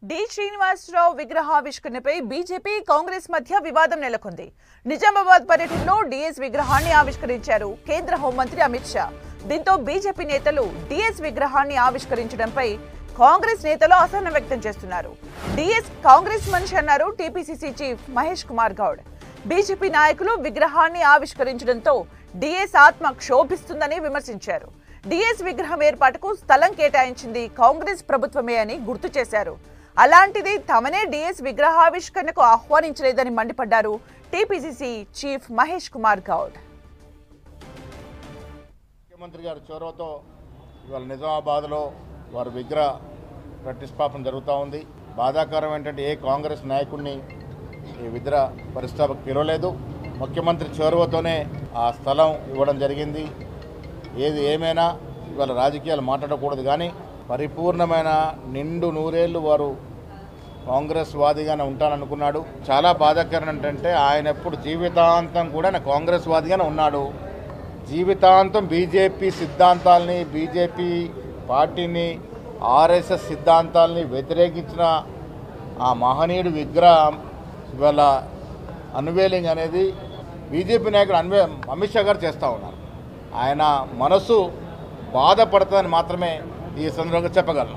D Srinivasarao విగ్రహావిష్కరణపై BJP Congress మధ్య వివాదం నెలకొంది. నిజామాబాద్ పర్యటనలో డిఎస్ విగ్రహాన్ని ఆవిష్కరించారు కేంద్ర హోంమంత్రి అమిత్ షా. దీంతో బీజేపీ నేతలు డిఎస్ విగ్రహాన్ని ఆవిష్కరించడంపై కాంగ్రెస్ నేతలు అసహనం వ్యక్తం చేస్తున్నారు. డిఎస్ కాంగ్రెస్ మనిషి అన్నారు TPCC chief Mahesh Kumar Goud. BJP నాయకులు విగ్రహాన్ని ఆవిష్కరించడంతో డిఎస్ ఆత్మ క్షోభిస్తుందని విమర్శించారు. డిఎస్ విగ్రహం ఏర్పాటుకు స్థలం కేటాయించింది కాంగ్రెస్ ప్రభుత్వమే అని గుర్తు చేశారు. అలాంటిది తమనే డిఎస్ విగ్రహావిష్కరణకు ఆహ్వానించలేదని మండిపడ్డారు టీపీసీసీ చీఫ్ మహేష్ కుమార్ గౌడ్. ముఖ్యమంత్రి గారి చొరవతో ఇవాళ నిజామాబాద్లో వారి విగ్రహ ప్రతిష్టాపన జరుగుతూ ఉంది. బాధాకరం ఏంటంటే ఏ కాంగ్రెస్ నాయకుడిని ఈ విగ్రహ ప్రతిష్టాపకు పిలవలేదు. ముఖ్యమంత్రి చొరవతోనే ఆ స్థలం ఇవ్వడం జరిగింది. ఏది ఏమైనా ఇవాళ రాజకీయాలు మాట్లాడకూడదు, కానీ పరిపూర్ణమైన నిండు నూరేళ్లు వారు కాంగ్రెస్ వాదిగానే ఉంటాననుకున్నాడు. చాలా బాధాకరం ఏంటంటే ఆయన ఎప్పుడు జీవితాంతం కూడా కాంగ్రెస్ వాదిగానే ఉన్నాడు. జీవితాంతం బీజేపీ సిద్ధాంతాలని, బీజేపీ పార్టీని, ఆర్ఎస్ఎస్ సిద్ధాంతాలని వ్యతిరేకించిన ఆ మహనీయుడు విగ్రహం ఇవాళ అన్వేలింగ్ అనేది బీజేపీ నాయకుడు అమిత్ షా గారు చేస్తూ ఉన్నారు. ఆయన మనసు బాధపడుతుందని మాత్రమే ఈ సందర్భంగా చెప్పగలను.